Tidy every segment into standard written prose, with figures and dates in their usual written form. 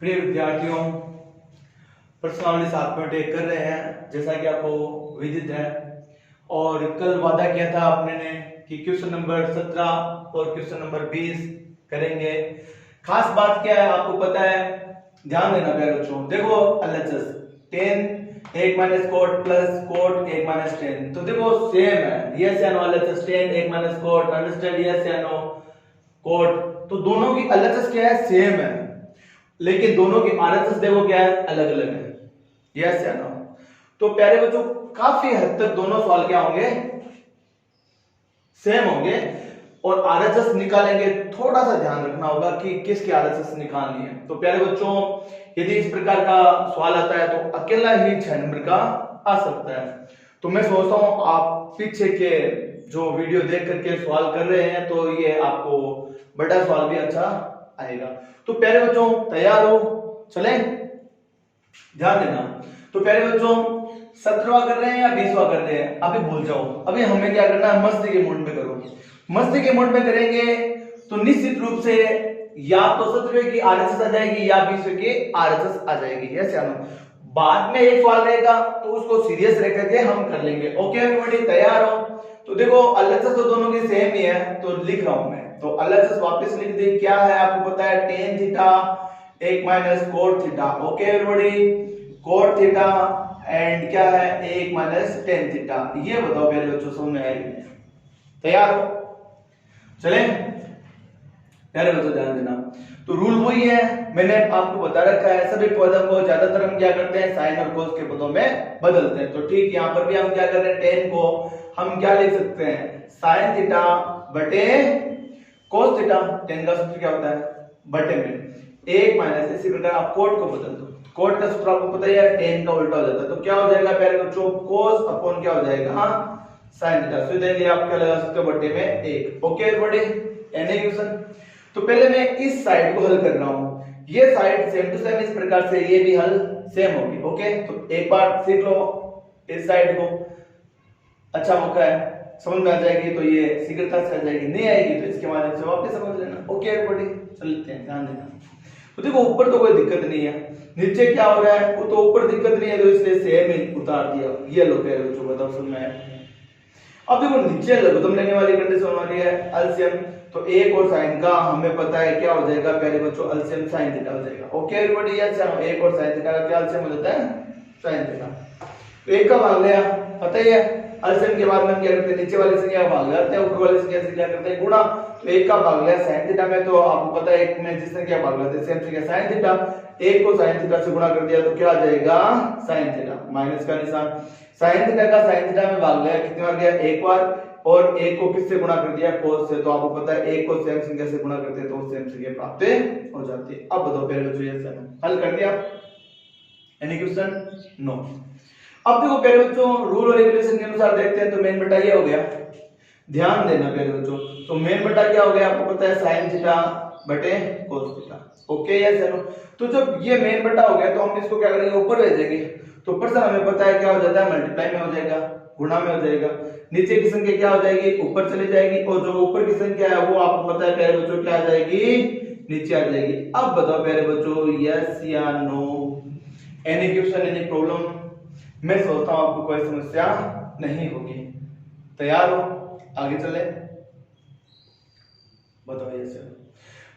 प्रिय विद्यार्थियों, प्रश्नावली 7.1 कर रहे हैं जैसा कि आपको विदित है। और कल वादा किया था आपने ने कि क्वेश्चन नंबर 17 और क्वेश्चन नंबर 20 करेंगे। खास बात क्या है आपको पता है, ध्यान देना प्यारे बच्चों। देखो LHS 10 1 minus cot plus cot 1 minus 10, तो देखो सेम है। यस या no LHS 10 1 minus cot, understand? Yes या नो कोट, तो दोनों की एलएचएस क्या है, सेम है, लेकिन दोनों की आरएचएस देखो क्या है, अलग अलग है। यस या नो? तो प्यारे बच्चों काफी हद तक दोनों सवाल क्या होंगे, सेम होंगे। और आरएचएस निकालेंगे, थोड़ा सा ध्यान रखना होगा कि किसकी आरएचएस निकालनी है। तो प्यारे बच्चों यदि इस प्रकार का सवाल आता है तो अकेला ही 6 नंबर का आ सकता है। तो मैं सोचता हूं आप पीछे के जो वीडियो देख करके सवाल कर रहे हैं तो ये आपको बड़ा सवाल भी अच्छा आएगा। तो प्यारे बच्चों तैयार हो, चलें? ध्यान देना। तो प्यारे बच्चों 17वां कर रहे हैं या 20वां कर रहे हैं, अभी भूल जाओ। अभी हमें क्या करना है, मस्ती के मूड में करो। मस्ती के मूड में करेंगे तो निश्चित रूप से या तो 17वें की आरएचएस आ जाएगी या 20वें की आरएचएस आ जाएगी। यस या नो? बाद में एक सवाल रहेगा तो उसको सीरियस रह करके हम कर लेंगे। ओके एवरीबॉडी, तैयार हो? तो देखो एलएचएस तो दोनों की सेम ही है, तो लिख रहा हूं मैं। तो एलएचएस वापस लिख दे, क्या है आपको पता है, tan theta 1 minus cot theta. Okay everybody, cot theta and क्या है 1 माइनस tan थीटा। ये बताओ मेरे बच्चों समझ में आएगी? तैयार हो? चले प्यारे बच्चों ध्यान देना। तो रूल वही है, मैंने आपको बता रखा है। सभी पदों को ज्यादातर हम क्या करते हैं, साइन और कोस के पदों में बदलते हैं। तो ठीक यहाँ पर भी हम क्या कर रहे हैं, tan को हम क्या लिख सकते हैं, साइन थीटा बटे कोस थीटा। tan का सूत्र क्या होता है, बटे में 1 माइनस, इसी प्रकार आप कोट को बदल दो। कोट का सूत्र आपको पता ही है, tan का उल्टा हो जाता है। तो क्या हो जाएगा प्यारे बच्चों, कोस अपॉन क्या हो जाएगा, साइन थीटा। सीधे लिए आप क्या लगा सकते हो, बटे में 1। Okay everybody, any question? तो पहले मैं इस साइड को हल कर रहा हूं। ये साइड सेम टू सेम इस प्रकार से ये भी हल सेम होगी। ओके, तो एक बार सीख लो इस साइड को, अच्छा मौका है, समझ में आ जाएगी तो ये शीघ्रता से आ जाएगी, नहीं आएगी तो इसके माध्यम से वापस समझ लेना। ओके एवरीबॉडी, चलते हैं, ध्यान देना। तो देखो ऊपर तो कोई दिक्कत नहीं है, नीचे क्या हो रहा है, वो तो ऊपर दिक्कत नहीं है तो इसलिए सेम ही उतार दिया। ये लो प्यारे बच्चों, बताओ समझ में आया? अब देखो नीचे लघुत्तम लेने वाली कंडीशन हमारी है एलसीएम। तो 1 और साइन का हमें पता है क्या हो जाएगा प्यारे बच्चों, एलसीएम साइन थीटा हो जाएगा। ओके एवरीबॉडी, यस, 1 और साइन थीटा का क्या एलसीएम हो जाता है, साइन थीटा। तो 1 का भाग लिया, पता ही है एलसीएम के बाद में हम क्या करते हैं, नीचे वाली संख्या का भाग लेते हैं, ऊपर वाली संख्या से क्या करते हैं, गुणा। तो 1 का भाग लिया साइन थीटा में, तो आपको पता है 1 में जिस संख्या भाग लेते हैं सेम संख्या साइन थीटा। 1 को साइन थीटा से गुणा कर दिया तो क्या आ जाएगा, साइन थीटा, माइनस का निशान। साइन थीटा का साइन थीटा में भाग लिया, कितनी बार गया, एक बार। और 1 को किससे गुणा कर दिया, कोस से। तो आपको पता है 1 को सेम संख्या से गुणा करते हैं तो सेम संख्या प्राप्त हो जाती है। अब बताओ पहले बच्चों, ये हल कर दिया, एनी क्वेश्चन? नो। अब देखो प्यारे बच्चों रूल और रेगुलेशन के अनुसार देखते हैं। तो मेन बटा ये हो गया, ध्यान देना प्यारे बच्चों। तो मेन बटा क्या हो गया, आपको पता है साइन थीटा बटे कोस थीटा। ओके यस है। तो जब ये मेन बटा हो गया तो हम इसको क्या करेंगे, ऊपर भेजेंगे। तो ऊपर से हमें पता है क्या हो जाता है, मल्टीप्लाई में हो जाएगा, गुणा में हो जाएगा। नीचे की संख्या क्या हो जाएगी, ऊपर चली जाएगी, और जो ऊपर की संख्या है वो आपको पता है प्यारे बच्चों क्या आ जाएगी, नीचे आ जाएगी। अब बताओ प्यारे बच्चों, यस या no, any question, any problem? मैं सोचता हूं आपको कोई समस्या नहीं होगी। तैयार हो, आगे चले? बताओ यस।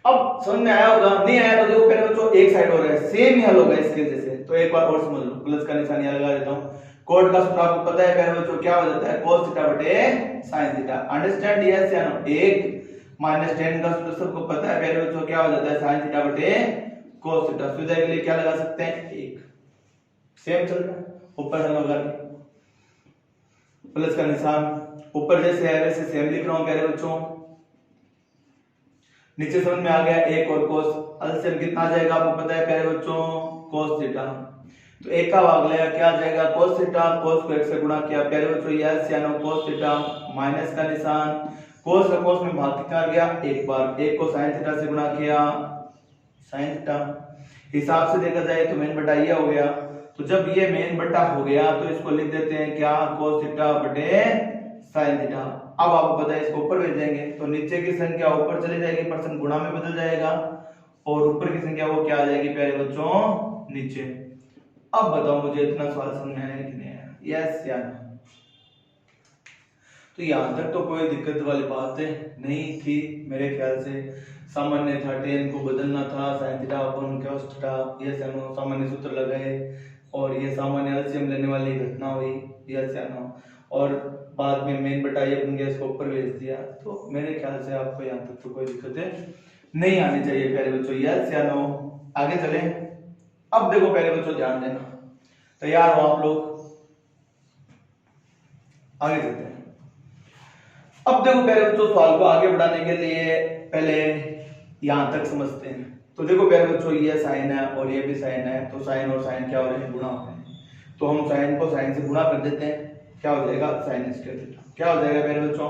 अब समझ में आया होगा, नहीं आया तो देखो पहले बच्चों एक साइड हो रहा है, सेम ही हल होगा इसके जैसे। तो एक बार और समझ लो, प्लस का निशान यहां लगा देता हूं। कोट का सूत्र आपको पता है प्यारे बच्चों क्या हो जाता है, cos थीटा बटे sin थीटा। अंडरस्टैंड? यस या नो? 1 माइनस tan का सूत्र सबको पता है प्यारे बच्चों क्या हो जाता है, sin थीटा बटे cos थीटा। सुविधा के लिए क्या लगा सकते हैं, 1। सेम चल रहा है, ऊपर हल होगा, प्लस का निशान ऊपर जैसे है वैसे सेम लिख रहा हूं प्यारे बच्चों। नीचे समझ में आ गया, 1 और cos, एलसीएम कितना आ जाएगा आपको पता है प्यारे बच्चों, cos थीटा। तो 1 का भाग लिया, क्या आ जाएगा, cos थीटा। cos को 1 से गुणा किया प्यारे बच्चों, यस या नो, cos थीटा, माइनस का निशान। cos का cos में भाग कितना आ गया, एक बार। 1 को sin थीटा से गुणा किया, sin थीटा। हिसाब से देखा जाए तो मेन बटा ये हो गया। तो जब ये मेन बटा हो गया तो इसको लिख देते हैं क्या, cos थीटा बटे sin थीटा। अब आपको पता है इसको ऊपर भेज देंगे तो नीचे की संख्या ऊपर चली जाएगी, परसेंट गुणा में बदल जाएगा, और ऊपर की संख्या वो क्या आ जाएगी प्यारे बच्चों, नीचे। अब बताओ मुझे इतना सवाल समझ में आया कि नहीं आया, यस या नो? तो यहां तक तो कोई दिक्कत वाली बात नहीं थी मेरे ख्याल से। सामान्य था 10 को बदलना था sin थीटा अपन cos थीटा, यस या नो? सामान्य सूत्र लगाए और ये सामान्य एलसीएम लेने वाली घटना हुई, यस या नो? और बाद में मेन बटा ये बन गया, इसको ऊपर भेज दिया। तो मेरे ख्याल से आपको यहाँ तक तो कोई दिक्कत नहीं आनी चाहिए प्यारे बच्चों, यस या नो? आगे चले। अब देखो प्यारे बच्चों ध्यान देना, तैयार हो आप लोग? आगे चलते हैं। अब देखो प्यारे बच्चों सवाल को आगे बढ़ाने के लिए पहले यहां तक समझते हैं। तो देखो प्यारे बच्चों ये साइन है और ये भी साइन है, तो साइन और साइन क्या हो रहे हैं, गुणा हो रहे हैं। तो हम साइन को साइन से गुणा कर देते हैं, क्या हो जाएगा, साइन स्क्वायर थीटा। क्या हो जाएगा प्यारे बच्चों,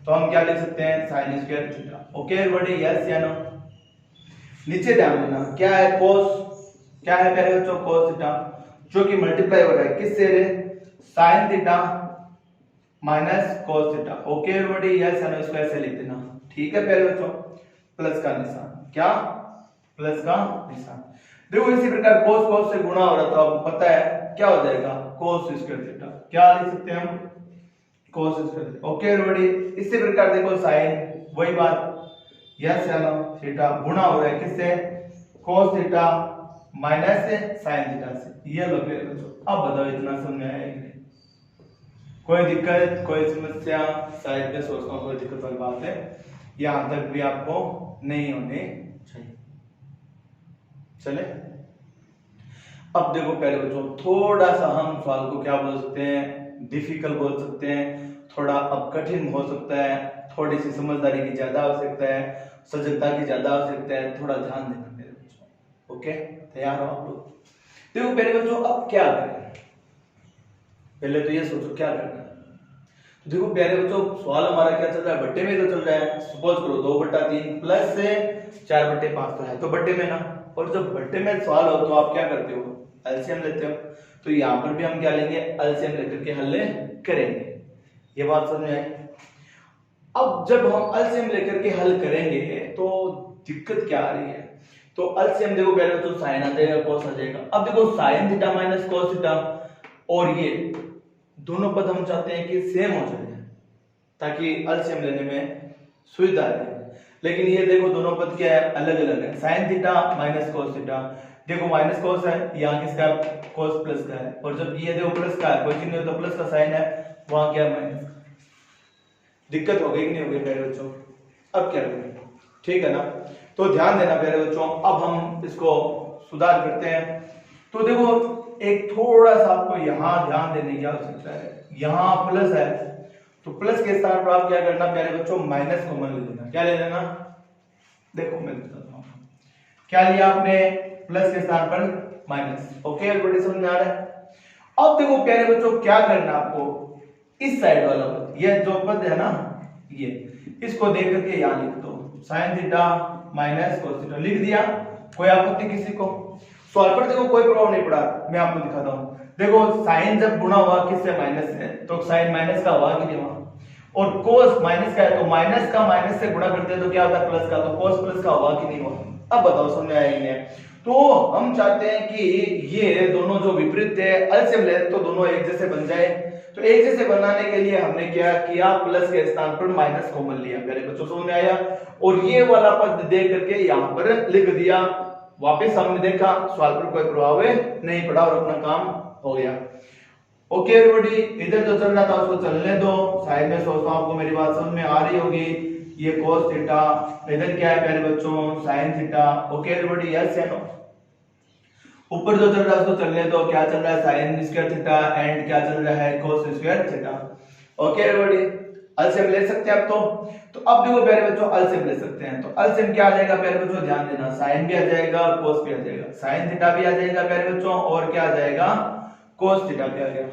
तो हम क्या लिख सकते हैं, sine square theta. Okay everybody, yes या नो? नीचे ध्यान देना क्या है, कोस, क्या है प्यारे बच्चों, कोस थीटा, जो कि मल्टीप्लाई हो रहा है किससे रे, sine theta minus cos theta. Okay everybody, yes या नो? इसको ऐसे लिख देना, ठीक है प्यारे बच्चों? प्लस का निशान, क्या, प्लस का निशान। देखो इसी प्रकार कोस कोस से गुणा हो रहा तो आपको पता है क्या हो जाएगा, कोस स्क्वायर थीटा। क्या लिख सकते हैं हम, कोस स्क्वायर। ओके एवरीबॉडी, इसी प्रकार देखो साइन, वही बात, यस या नो? थीटा गुणा हो रहा है किससे, कोस थीटा माइनस से साइन थीटा से। ये लो मेरे बच्चों, अब बताओ इतना समझ में आया कि नहीं? कोई दिक्कत, कोई समस्या? शायद मैं सोचता हूँ कोई दिक्कत वाली बात है यहां तक भी आपको नहीं होने चाहिए। चले अब देखो प्यारे बच्चों, थोड़ा सा हम सवाल को क्या बोल सकते हैं, डिफिकल्ट बोल सकते हैं, थोड़ा अब कठिन हो सकता है, थोड़ी सी समझदारी की ज्यादा आवश्यकता है, सजगता की ज्यादा आवश्यकता है, थोड़ा ध्यान देना मेरे बच्चों। ओके, तैयार हो आप लोग? देखो प्यारे बच्चों अब क्या करें, पहले तो ये सोचो क्या करना है। तो देखो प्यारे बच्चों सवाल हमारा क्या चल रहा है, बट्टे में तो चल रहा है। सपोज करो 2/3 प्लस से 4/5 तो है तो बट्टे में ना, और जब बट्टे में सवाल हो तो आप क्या करते हो, एलसीएम लेते हो। तो यहाँ पर भी हम क्या लेंगे, एलसीएम लेकर के हल करेंगे। ये बात समझ में आई? अब जब हम एलसीएम लेकर के हल करेंगे तो दिक्कत क्या आ रही है, तो एलसीएम देखो प्यारे बच्चों साइन आ जाएगा, कोस आ जाएगा। अब देखो sine theta minus cos theta, और ये दोनों पद हम चाहते हैं कि सेम हो जाए ताकि एलसीएम लेने में सुविधा रहे। लेकिन ये देखो दोनों पद क्या है, अलग अलग है। Sine theta minus cos theta, देखो माइनस कोस है, यहाँ किसका, कोस प्लस का है। और जब ये देखो प्लस का है, कोई चिन्ह हो तो प्लस का साइन है, वहां क्या माइनस का। दिक्कत हो गई कि नहीं हो गई प्यारे बच्चों? अब क्या करें, ठीक है ना? तो ध्यान देना प्यारे बच्चों, अब हम इसको सुधार करते हैं। तो देखो एक थोड़ा सा आपको यहाँ ध्यान देने की आवश्यकता है, यहाँ प्लस है तो प्लस के स्थान पर आप क्या करना प्यारे बच्चों, माइनस कॉमन ले लेना। क्या ले लेना, देखो मैं बताता हूँ क्या लिया आपने, प्लस के स्थान पर माइनस। ओके एवरीबॉडी, समझ में आ रहा है? अब देखो प्यारे बच्चों क्या करना आपको, इस साइड वाला पद, ये जो पद है ना, ये इसको देख करके यहाँ लिख दो, sine theta minus cos theta लिख दिया। कोई आपत्ति किसी को? सवाल पर देखो कोई प्रभाव नहीं पड़ा, मैं आपको दिखाता हूँ। देखो साइन जब गुणा हुआ किससे, माइनस से, तो साइन माइनस का हुआ कि नहीं हुआ, और कोस माइनस का है तो माइनस का माइनस से गुणा करते हैं तो क्या होता है, प्लस का, तो कोस प्लस का हुआ कि नहीं हुआ? अब बताओ समझ में आया कि नहीं? तो हम चाहते हैं कि ये दोनों जो विपरीत है एलसीएम ले तो दोनों एक जैसे बन जाए। तो एक जैसे बनाने के लिए हमने क्या किया, प्लस के स्थान पर माइनस कॉमन लिया। मेरे बच्चों समझ में आया? और ये वाला पद दे करके यहाँ पर लिख दिया। वापस हमने देखा सवाल पर कोई प्रभाव नहीं पड़ा और अपना काम हो गया। ओके एवरीबॉडी, इधर जो चल रहा था उसको चलने दो। साइड में सोचता हूं आपको मेरी बात समझ में आ रही होगी। ये cos थीटा, इधर क्या है प्यारे बच्चों, sin theta. Okay everybody, yes या नो? ऊपर जो चल रहा है उसको चलने दो। क्या चल रहा है, sin स्क्वायर थीटा एंड क्या चल रहा है, cos square theta. Okay everybody, LCM ले सकते हैं अब तो अब देखो प्यारे बच्चों एलसीएम ले सकते हैं। तो एलसीएम क्या आ जाएगा प्यारे बच्चों, ध्यान देना, sin भी आ जाएगा और cos भी आ जाएगा। sin थीटा भी आ जाएगा प्यारे बच्चों, और क्या आ जाएगा, cos थीटा भी आ गया।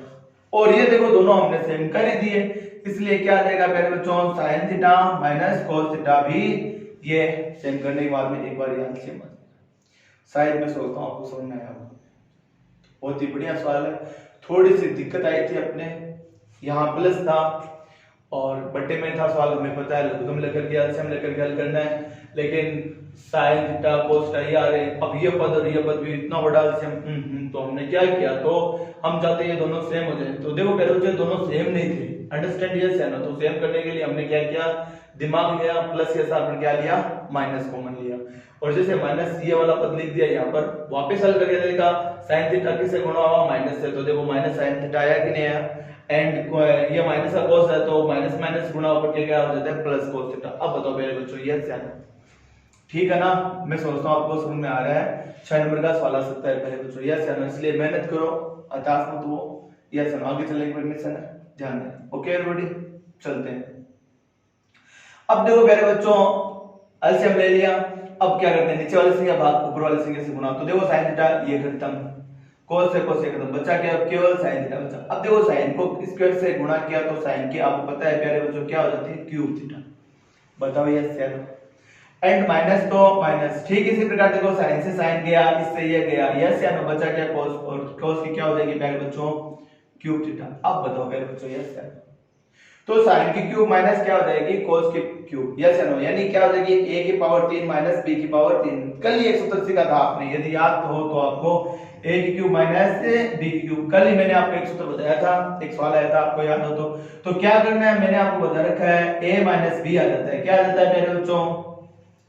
और ये देखो दोनों हमने सेम कर ही दिए, इसलिए क्या आ जाएगा प्यारे बच्चों, sin theta minus cos theta भी ये सेम करने के बाद में एक बार यहाँ सेम आ जाएगा। शायद मैं सोचता हूँ आपको समझ में आया होगा। बहुत ही बढ़िया सवाल है। थोड़ी सी दिक्कत आई थी अपने, यहाँ प्लस था और बट्टे में था सवाल, हमें पता है लघुगम लेकर के एलसीएम लेकर के हल करना है, लेकिन साइन थीटा कोस थीटा ये आ रहे हैं। अब ये पद और ये पद भी इतना बड़ा एलसीएम, तो हमने क्या किया, तो हम चाहते हैं ये दोनों सेम हो जाए। तो देखो पहले बच्चों दोनों सेम नहीं थे, अंडरस्टैंड यस है ना। तो सेम करने के लिए हमने क्या किया, दिमाग लिया, प्लस के साथ में क्या लिया, माइनस कॉमन लिया, और जैसे माइनस ये वाला पद लिख दिया यहाँ पर। वापस हल करके देखा, साइन थीटा किससे गुणा हुआ, माइनस से, तो देखो माइनस साइन थीटा आया कि नहीं आया, एंड ये माइनस का कोस है तो माइनस माइनस गुणा होकर के क्या हो जाता है, प्लस कोस थीटा। अब बताओ मेरे बच्चों यस है ना, ठीक है ना। मैं सोचता हूँ आपको समझ में आ रहा है। 6 नंबर का सवाल आ सकता है पहले बच्चों, यस है ना, इसलिए मेहनत करो, हताश मत हो, यस है ना। आगे चलने की परमिशन है, ध्यान दें। ओके एवरीबॉडी, चलते हैं। अब देखो प्यारे बच्चों एलसीएम ले लिया, अब क्या करते हैं, नीचे वाले संख्या भाग ऊपर वाले संख्या से गुणा। तो देखो साइन थीटा ये खत्म, कोस से कोस से खत्म, बचा क्या, केवल साइन थीटा बचा। अब देखो साइन को स्क्वायर से गुणा किया तो साइन की आपको पता है प्यारे बच्चों क्या हो जाती है, क्यूब थीटा। बताओ यस या नो, एंड माइनस तो माइनस, ठीक इसी प्रकार देखो साइन से साइन गया, इससे ये गया, यस या नो, बचा क्या कोस, और कोस की क्या हो जाएगी प्यारे बच्चों, क्यूब थीटा। अब बताओ प्यारे बच्चों यस या नो, तो साइन की क्यूब माइनस क्या हो जाएगी, कोस की क्यूब, यस या नो, यानी क्या हो जाएगी, a की पावर 3 माइनस b की पावर 3। कल ही एक सूत्र सीखा था आपने, यदि याद हो तो आपको a की क्यूब माइनस b की क्यूब, कल ही मैंने आपको एक सूत्र बताया था, एक सवाल आया था, आपको याद हो तो क्या करना है, मैंने आपको बता रखा है a माइनस b आ जाता है, क्या आ जाता है मेरे बच्चों,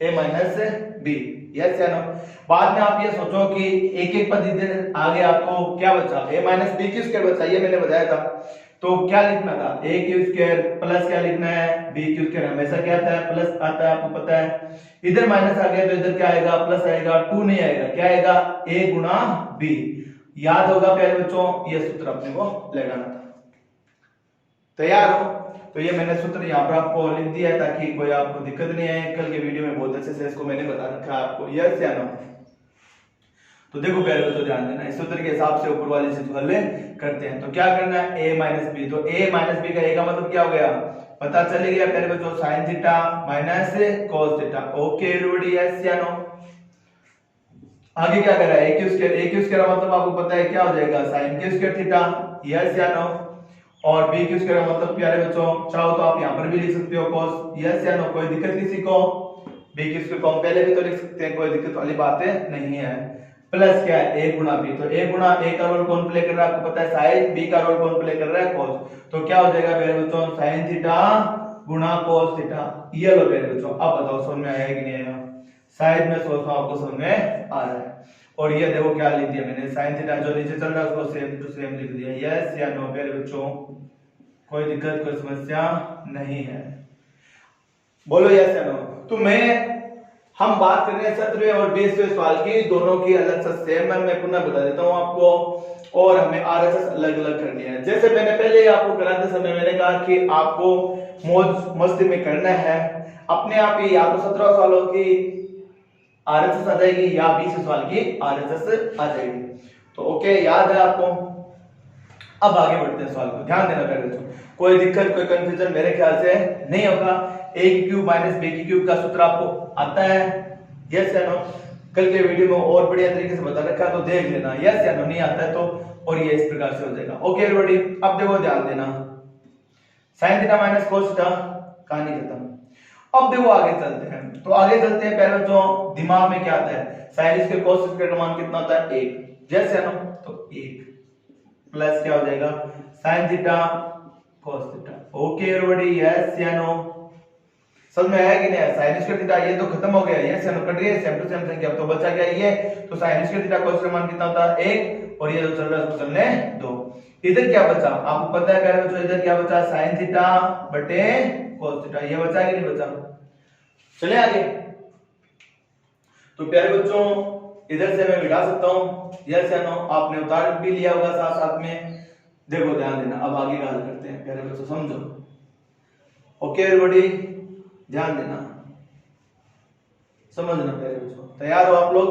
a माइनस b, यस या नो। बाद में आप ये सोचो कि एक एक पद इधर आगे आपको क्या बचा, a माइनस b की स्क्वायर बचा, ये मैंने बताया था। तो क्या लिखना था, a क्यू स्क्वायर प्लस क्या लिखना है, b क्यू स्क्वायर, हमेशा क्या आता है, प्लस आता है, आपको पता है। इधर माइनस आ गया तो इधर क्या आएगा, प्लस आएगा, 2 नहीं आएगा, क्या आएगा, a गुना b। याद होगा प्यारे बच्चों, ये सूत्र अपने को लगाना था। तैयार हो, तो ये मैंने सूत्र यहाँ पर आपको लिख दिया है ताकि कोई आपको दिक्कत नहीं आए। कल के वीडियो में बहुत अच्छे से इसको मैंने बता रखा है आपको, यस या नो। तो देखो पहले तो ध्यान देना, इस सूत्र के हिसाब से ऊपर वाली चीज हल करते हैं। तो क्या करना है, a माइनस बी, तो a माइनस बी का a का मतलब क्या हो गया, पता चल गया पहले बच्चों, sine theta minus cos theta. Okay everybody, yes या नो। आगे क्या कर रहा है, a क्यू स्क्वायर मतलब आपको पता है क्या हो जाएगा, sine Q square theta, yes या नो। और b क्यू स्क्वायर मतलब प्यारे बच्चों, चाहो तो आप यहाँ पर भी लिख सकते हो कोस, यस या नो, कोई दिक्कत किसी को, b क्यू स्क्वायर को हम पहले भी तो लिख सकते हैं, कोई दिक्कत वाली बात नहीं है। प्लस क्या है, a गुना b, तो a गुना a का रोल कौन प्ले कर रहा है, आपको पता है साइन, b का रोल कौन प्ले कर रहा है, कोस। तो क्या हो जाएगा मेरे बच्चों, साइन थीटा गुना कोस थीटा। ये लो मेरे बच्चों, अब बताओ समझ में आया कि नहीं आया, शायद मैं सोचता हूं आपको समझ में आ रहा है। और ये देखो क्या लिख दिया मैंने, साइन थीटा जो नीचे चल रहा है उसको सेम टू सेम लिख दिया, यस या नो मेरे बच्चों, कोई दिक्कत कोई समस्या नहीं है, बोलो यस या नो। तो हम बात कर रहे हैं 17वें और 20वें सवाल की, दोनों की अलग से सेम है, मैं पुनः बता देता हूं आपको, और हमें आरएसएस अलग अलग करनी है। जैसे मैंने पहले आपको कराते समय मैंने कहा कि आपको मौज मस्ती में करना है, अपने आप ही या तो 17 सवालों की आरएसएस आ जाएगी या 20 सवाल की आरएसएस आ जाएगी। तो ओके, याद है आपको। अब आगे बढ़ते हैं सवाल को, ध्यान देना पहले बच्चों, कोई दिक्कत कोई कंफ्यूजन मेरे ख्याल से नहीं होगा। a की क्यूब माइनस b की क्यूब का सूत्र आपको आता है, यस या नो, कल के वीडियो में और बढ़िया तरीके से बता रखा है, तो देख लेना, यस या नो, नहीं आता है तो, और ये इस प्रकार से हो जाएगा। ओके एवरीबॉडी, अब देखो ध्यान देना, sine theta minus cos theta, कहानी खत्म। अब देखो आगे चलते हैं, तो आगे चलते हैं पहले बच्चों, दिमाग में क्या आता है, साइन स्क्वायर कोस स्क्वायर का मान कितना होता है, 1, यस या नो, तो 1 प्लस क्या हो जाएगा, sine theta cos theta. Okay everybody, yes या नो, समझ में आया कि नहीं, साइन स्क्वायर थीटा ये तो खत्म हो गया, यस या नो, कट गया, सेम टू सेम संख्या, तो बचा क्या ये, तो साइन स्क्वायर थीटा कोस का मान कितना होता है, 1, और ये जो चल रहा है उसको चलने 2। इधर क्या बचा, आपको पता है प्यारे बच्चों, इधर क्या बचा, साइन थीटा बटे कोस थीटा, ये बचा कि नहीं बचा, चले आगे। तो प्यारे बच्चों इधर से मैं मिटा सकता हूं, यस या नो, आपने उतार भी लिया होगा साथ साथ में। देखो ध्यान देना, अब आगे का हल करते हैं प्यारे बच्चों, समझो। ओके एवरीबॉडी, ध्यान देना, समझना प्यारे बच्चों, तैयार हो आप लोग।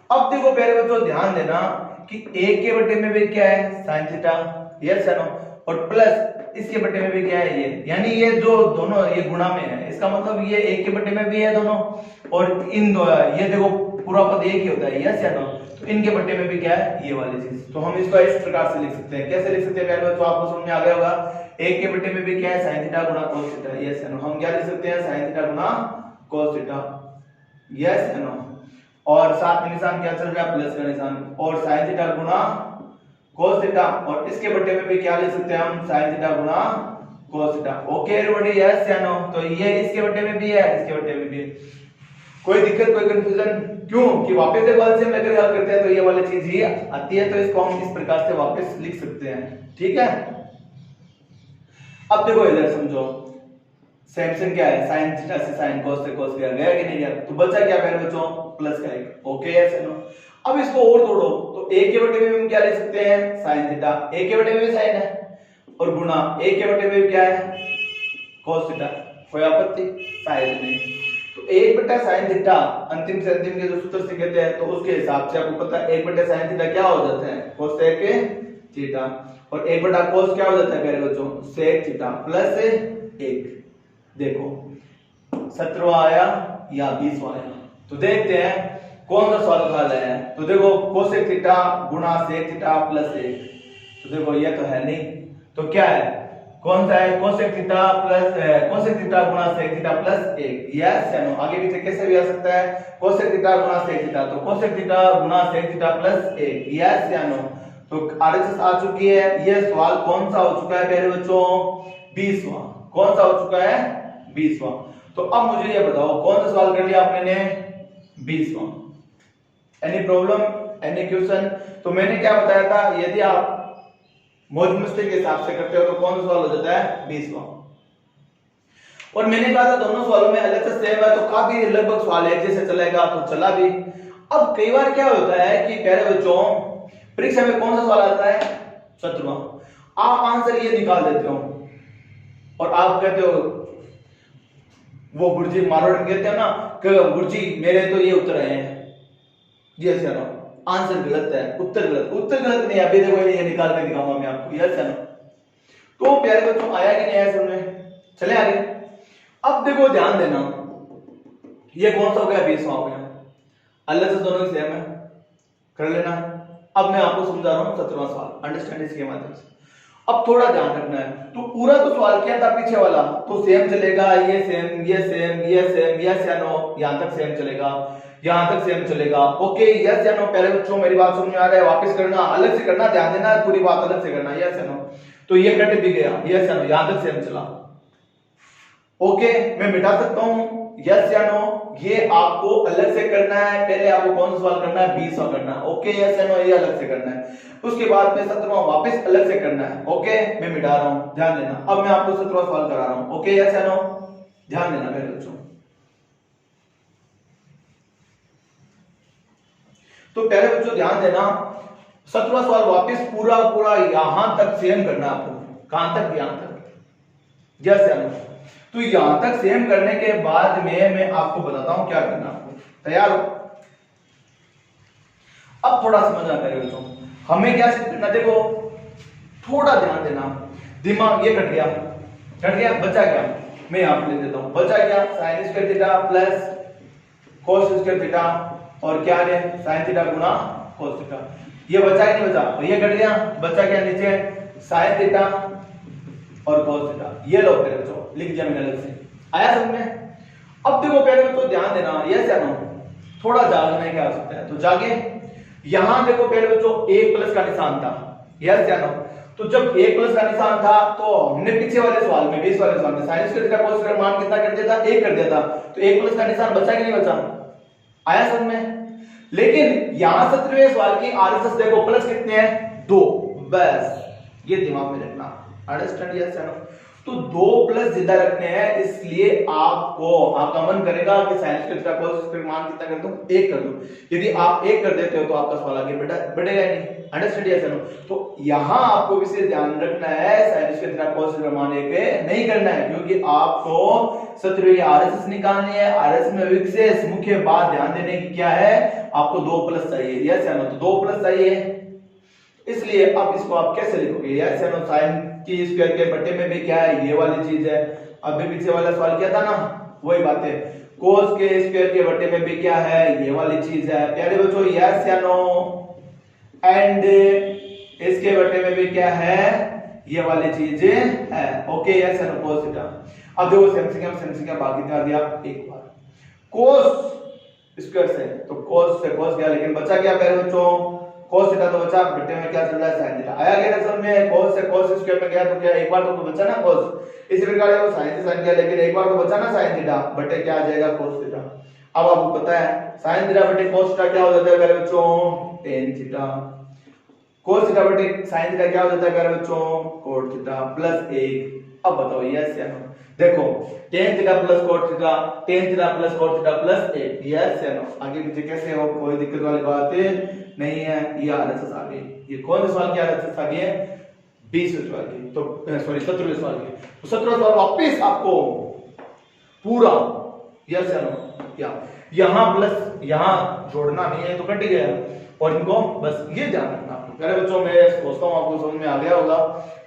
अब देखो प्यारे बच्चों ध्यान देना कि a के बटे में भी क्या है, साइन थीटा, यस या नो, और प्लस इसके बटे में भी क्या है, ये, यानी ये जो दोनों ये गुणा में है, इसका मतलब ये a के बटे में भी है दोनों, और इन दो ये देखो पूरा पद एक ही होता है, यस या नो, तो इनके बटे में भी क्या है, ये वाली चीज। तो हम इसको इस प्रकार से लिख सकते हैं, कैसे लिख सकते हैं प्यारे बच्चों, आपको समझ में आ गया होगा, a के बटे में भी क्या है, साइन थीटा गुना कोस थीटा, यस या नो, हम क्या लिख सकते हैं, साइन थीटा गुना कोस थीटा, यस या नो, और साथ में निशान क्या चल रहा है, प्लस का निशान, और साइन थीटा गुना cos थीटा, और इसके बट्टे में भी क्या ले सकते हैं हम, साइन थीटा गुना cos theta. Okay everybody, yes या नो। तो ये इसके बट्टे में भी है, इसके बट्टे में भी है। कोई दिक्कत, कोई कंफ्यूजन? क्यों कि वापस से एलसीएम लेकर हल करते हैं तो ये वाली चीज ही आती है, तो इसको हम इस प्रकार से वापस लिख सकते हैं, ठीक है। अब देखो इधर समझो, सैमसंग क्या है, साइन थीटा से साइन cos से cos गया कि नहीं गया, तो बचा क्या मेरे बच्चों, प्लस का एक। ओके यस या नो। अब इसको और तोड़ो तो a के बटे में हम क्या लिख सकते हैं, साइन थीटा, a के बटे में भी साइन है, और गुना a के बटे में भी क्या है, cos थीटा। कोई आपत्ति? शायद नहीं। तो 1 बटा साइन थीटा अंतिम से अंतिम के जो सूत्र से कहते हैं, तो उसके हिसाब से आपको पता है 1 बटा साइन थीटा क्या हो जाता है, cos थीटा, और 1 बटा cos क्या हो जाता है मेरे बच्चों, sec थीटा प्लस 1। देखो 17वां आया या 20वां आया, तो देखते हैं कौन सा सवाल उठा रहे हैं। तो देखो cosec थीटा गुणा sec थीटा प्लस 1, तो देखो ये तो है नहीं, तो क्या है, कौन सा है, cosec थीटा गुणा sec थीटा प्लस 1। यस या नो, आगे पीछे कैसे भी आ सकता है, cosec थीटा गुणा sec थीटा, तो cosec थीटा गुणा sec थीटा प्लस 1। यस या नो। तो आरएचएस आ चुकी है। ये सवाल कौन सा हो चुका है मेरे बच्चों, 20वां। कौन सा हो चुका है, 20वां। तो अब मुझे ये बताओ कौन सा सवाल कर लिया आपने, 20वां। Any problem, any question? तो मैंने क्या बताया था, यदि आप मौज मस्ती के हिसाब से करते हो तो कौन सा सवाल हो जाता है, 20वां। और मैंने कहा था दोनों सवालों में अलग से सेम है, तो काफी लगभग सवाल एक जैसे चलेगा, तो चला भी। अब कई बार क्या होता है कि प्यारे बच्चों परीक्षा में कौन सा सवाल आता है, 17वां, आप आंसर ये निकाल देते हो और आप कहते हो, वो गुरुजी मारवाड़ कहते हो ना कि गुरुजी मेरे तो ये उत्तर आए हैं, यस या नो, आंसर गलत है, उत्तर गलत। उत्तर गलत नहीं, अभी देखो ये निकाल के दिखाऊंगा मैं आपको, यस या नो। तो प्यारे बच्चों आया कि नहीं आया समझ में, चले आगे। अब देखो ध्यान देना, ये कौन सा हो गया, 20वां हो गया, अल्लाह से दोनों ही सेम है, कर लेना। अब मैं आपको समझा रहा हूं 17वां सवाल, अंडरस्टैंड इसके माध्यम से। अब थोड़ा ध्यान रखना है, तो पूरा तो सवाल क्या था पीछे वाला, तो सेम चलेगा, ये सेम, ये सेम, ये सेम, यस या नो, यहां तक सेम चलेगा, यहां तक सेम चलेगा। ओके यस या नो। पहले बच्चों मेरी बात समझ में आ रहा है, वापस करना, अलग से करना, ध्यान देना, पूरी बात अलग से करना, यस या नो। तो ये कट भी गया, यस या नो, यहां तक सेम चला। ओके मैं मिटा सकता हूं, यस या नो। ये आपको अलग से करना है, पहले आपको कौन सा सवाल करना है, 20वां करना है। ओके यस या नो, ये अलग से करना है, उसके बाद में 17वां वापस अलग से करना है। ओके मैं मिटा रहा हूं, ध्यान देना। अब मैं आपको 17वां सवाल करा रहा हूं, ओके यस या नो, ध्यान देना मेरे बच्चों। तो पहले बच्चों ध्यान देना, 17वां सवाल वापस पूरा पूरा यहां तक सेम करना आपको, कहां तक, यहां तक, यस या नो। तो यहां तक सेम करने के बाद में मैं आपको बताता हूं क्या करना आपको, तैयार हो? अब थोड़ा समझना मेरे बच्चों, हमें क्या करना, देखो थोड़ा ध्यान देना, दिमाग ये कट गया, बचा क्या, मैं यहां पे लिख देता हूं, बचा क्या, sin square theta plus cos square theta, और क्या है sin थीटा गुना cos थीटा। ये बचा कि नहीं बचा, ये कट गया, बचा क्या नीचे, sin थीटा और cos थीटा। ये लो मेरे बच्चों, लिख दिया मैंने अलग से, आया समझ में? अब देखो पहले बच्चों ध्यान देना, यस या नो, थोड़ा जागना क्या हो सकता है, तो जागे। यहां देखो पहले बच्चों 1 प्लस का निशान था, यस या नो। तो जब 1 प्लस का निशान था तो हमने पीछे वाले सवाल में, 20 वाले सवाल में sin square theta cos square मान कितना कर दिया था, 1 कर दिया था, तो 1 प्लस का निशान बचा कि नहीं बचा, आया समझ में? लेकिन यहां 17वें सवाल की आरएचएस देखो प्लस कितने हैं, 2, बस ये दिमाग में रखना, अंडरस्टैंड, यस या नो। तो 2 प्लस जिंदा रखने हैं, इसलिए आपका मन करेगा कि sin square theta cos square मान कितना कर दूं, 1 कर दूं। यदि आप 1 कर देते हो तो आपका सवाल आगे बढ़ेगा ही नहीं, अंडरस्टैंड, यस या नो। तो यहां आपको विशेष ध्यान रखना है, sin square theta cos square मान 1 नहीं करना है, क्योंकि आपको 17वें आरएचएस निकालनी है। आरएचएस में विशेष मुख्य बात ध्यान देने की क्या है, आपको 2 प्लस चाहिए, यस या नो। तो 2 प्लस चाहिए, इसलिए अब इसको आप कैसे लिखोगे, यस या नो। sin की स्क्वायर के बट्टे में भी क्या है, ये वाली चीज है, अभी पीछे वाला सवाल किया था ना, वही बात है। cos के स्क्वायर के बट्टे में भी क्या है, ये वाली चीज है, प्यारे बच्चों, यस या नो। एंड इसके बट्टे में भी क्या है, ये वाली चीज है, ओके यस या नो, cos थीटा। अब देखो सेम से क्या बाकी दिया एक बार, cos स्क्वायर से, तो cos से cos गया, लेकिन बचा क्या प्यारे बच्चों, cos थीटा तो बचा, बटे में क्या चल रहा है sin थीटा आया गया ना। सब में cos से cos स्क्वायर में गया तो क्या एक बार तो बचा ना cos, इसी प्रकार ये sin से sin गया, लेकिन एक बार तो बचा ना sin थीटा, बटे क्या आ जाएगा cos थीटा। अब आपको पता है sin थीटा बटे cos थीटा क्या हो जाता है प्यारे बच्चों, tan थीटा। cos थीटा बटे sin थीटा क्या हो जाता है प्यारे बच्चों, cot थीटा प्लस 1। अब बताओ यस या नो, देखो tan theta plus cot theta, tan theta plus cot theta plus 1, yes या नो। आगे पीछे कैसे हो, कोई दिक्कत वाली बात नहीं है। ये आरएसएस आ गई, ये कौन से सवाल की आरएसएस आ गई है, 20वें सवाल की, तो सॉरी 17वें सवाल की। तो 17वां सवाल वापस आपको पूरा यस या नो, क्या यहां प्लस यहां जोड़ना नहीं है तो कट गया, और इनको बस ये ध्यान रखना। मेरे बच्चों मैं सोचता हूं आपको समझ में आ गया होगा।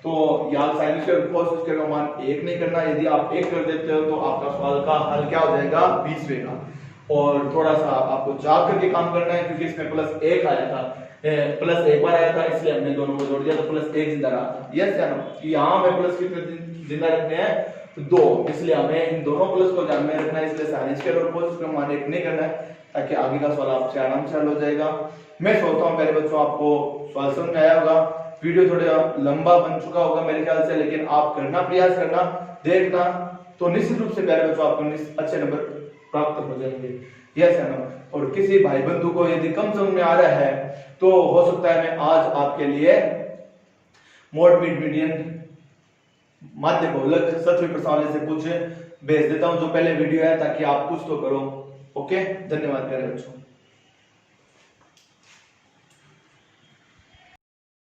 तो याद साइन स्क्वायर cos स्क्वायर का मान 1 नहीं करना, यदि आप 1 कर देते हो तो आपका सवाल का हल क्या हो जाएगा, 20वें का। और थोड़ा सा आपको जाग करके काम करना है, क्योंकि इसमें प्लस 1 आया था, प्लस एक बार आया था, इसलिए हमने दोनों को जोड़ दिया तो प्लस 1 जिंदा रहा। यस या नो, यहां हमें प्लस कितने जिंदा रखने हैं, 2, इसलिए हमें इन दोनों प्लस को ध्यान में रखना है, इसलिए साइन स्क्वायर और cos स्क्वायर मान 1 नहीं करना है, ताकि आगे का सवाल आपसे आराम से हल हो जाएगा। मैं सोचता हूं मेरे बच्चों आपको सवाल समझ में आया होगा। वीडियो थोड़ा लंबा बन चुका होगा मेरे ख्याल से, लेकिन आप करना, प्रयास करना, देखना, तो निश्चित रूप से प्यारे बच्चों आपको अच्छे नंबर प्राप्त हो जाएंगे। यस या नो। और किसी भाई बंधु को यदि कम समझ में आ रहा है तो हो सकता है मैं आज आपके लिए मोड मिड मीडियन माध्य बहुलक 7वीं प्रश्नावली से कुछ भेज देता हूं, जो पहले वीडियो है, ताकि आप कुछ तो करो। ओके, धन्यवाद प्यारे बच्चों।